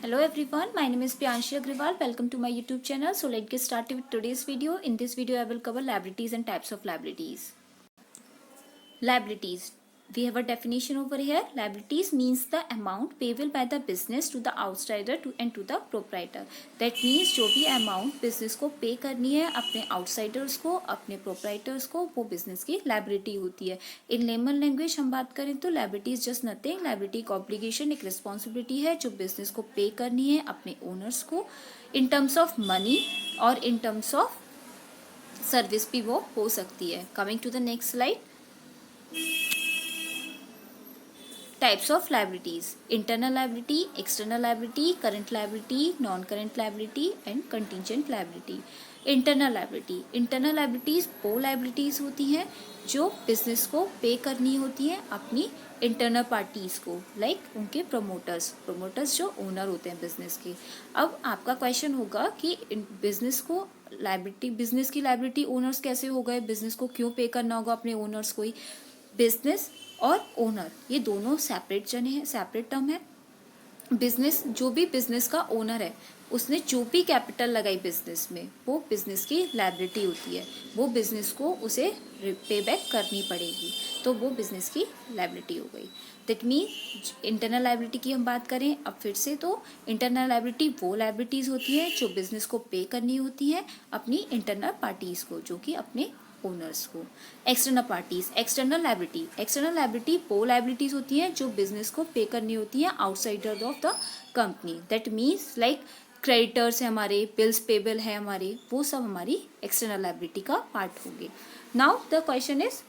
Hello everyone, my name is Priyanshi Agrawal. Welcome to my YouTube channel. So let's get started with today's video. In this video, I will cover liabilities and types of liabilities. Liabilities. We have a definition over here. Liabilities means the amount payable by the business to the outsider and to the proprietor. That means जो भी amount business को pay करनी है अपने outsiders को, अपने proprietors को, वो business की liability होती है. In layman language हम बात करें तो liability is just nothing. Liability एक obligation, एक responsibility है जो business को pay करनी है अपने owners को in terms of money और in terms of service भी वो हो सकती है. Coming to the next slide. Types of liabilities: internal liability, external liability, current liability, non-current liability and contingent liability. internal liabilities वो liabilities होती हैं जो business को pay करनी होती हैं अपनी internal parties को, like उनके promoters जो owner होते हैं business के. अब आपका question होगा कि business को business की liability owners कैसे हो गए, business को क्यों pay करना होगा अपने owners को ही. बिजनेस और ओनर ये दोनों सेपरेट जने हैं, सेपरेट टर्म है. बिजनेस जो भी बिजनेस का ओनर है उसने जो भी कैपिटल लगाई बिजनेस में वो बिजनेस की लायबिलिटी होती है, वो बिजनेस को उसे पे बैक करनी पड़ेगी, तो वो बिजनेस की लायबिलिटी हो गई. दैट मीन इंटरनल लायबिलिटी की हम बात करें अब फिर से, तो इंटरनल लायबिलिटी वो लायबिलिटीज होती है जो बिजनेस को पे करनी होती है अपनी इंटरनल पार्टीज को, जो कि अपने ओनर्स को. एक्सटर्नल लायबिलिटी वो लायबिलिटीज होती हैं जो बिजनेस को पे करनी होती हैं outsider of the company. That means like creditors है हमारे, बिल्स पेबल है हमारे, वो सब हमारी एक्सटर्नल लायबिलिटी का पार्ट होंगे. Now the question is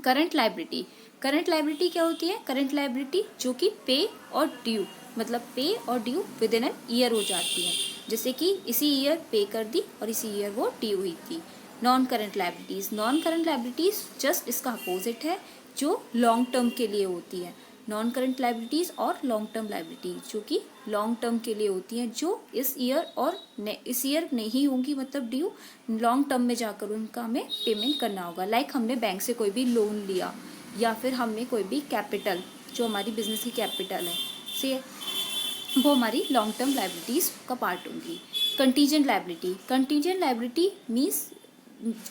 current liability. Current liability क्या होती है? करंट लायबिलिटी जो कि पे और ड्यू, मतलब पे और due with in an year हो जाती है, जैसे कि इसी ईयर पे कर दी और इसी ईयर वो ड्यू हुई थी. नॉन करंट लायबिलिटीज जस्ट इसका अपोजिट है जो लॉन्ग टर्म के लिए होती है. नॉन करंट लायबिलिटीज और लॉन्ग टर्म लायबिलिटीज जो कि लॉन्ग टर्म के लिए होती हैं, जो इस ईयर और इस ईयर नहीं होंगी, मतलब ड्यू लॉन्ग टर्म में जाकर उनका हमें पेमेंट करना होगा. लाइक हमने बैंक से कोई भी लोन लिया या फिर हमने कोई भी कैपिटल जो हमारी बिजनेस की कैपिटल है से, वो हमारी लॉन्ग टर्म लायबिलिटीज का पार्ट होंगी. Contingent liability means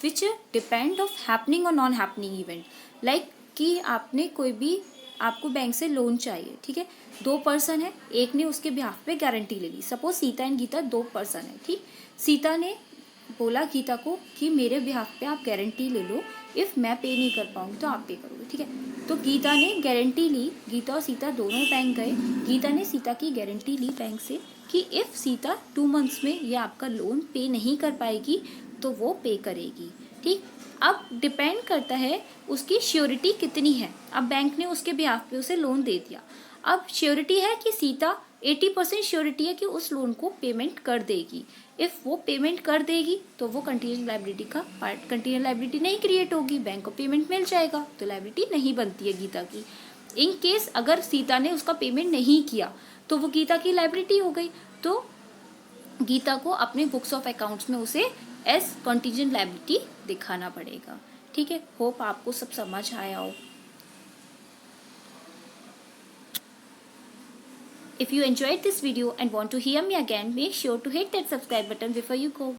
which depend of happening और नॉन हैपनिंग इवेंट. लाइक कि आपने कोई भी, आपको बैंक से लोन चाहिए, ठीक है, दो पर्सन है, एक ने उसके बिहाफ पे गारंटी ले ली. सपोज सीता एंड गीता दो पर्सन है, ठीक. सीता ने बोला गीता को कि मेरे बिहाफ पे आप गारंटी ले लो, इफ़ मैं पे नहीं कर पाऊंगी तो आप पे करोगे, ठीक है. तो गीता ने गारंटी ली, गीता और सीता दोनों बैंक गए. गीता ने सीता की गारंटी ली बैंक से कि इफ़ सीता 2 मंथ्स में ये आपका लोन पे नहीं कर पाएगी तो वो पे करेगी, ठीक. अब डिपेंड करता है उसकी श्योरिटी कितनी है. अब बैंक ने उसके बिहाफ पे उसे लोन दे दिया. अब श्योरिटी है कि सीता 80% श्योरिटी है कि उस लोन को पेमेंट कर देगी. इफ़ वो पेमेंट कर देगी तो वो कंटीजेंट लायबिलिटी का पार्ट, कंटीजेंट लायबिलिटी नहीं क्रिएट होगी, बैंक को पेमेंट मिल जाएगा, तो लायबिलिटी नहीं बनती है गीता की. इन केस अगर सीता ने उसका पेमेंट नहीं किया तो वो गीता की लायबिलिटी हो गई, तो गीता को अपने बुक्स ऑफ अकाउंट्स में उसे एज कंटीजेंट लायबिलिटी दिखाना पड़ेगा, ठीक है. होप आपको सब समझ आया हो. If you enjoyed this video and want to hear me again, make sure to hit that subscribe button before you go.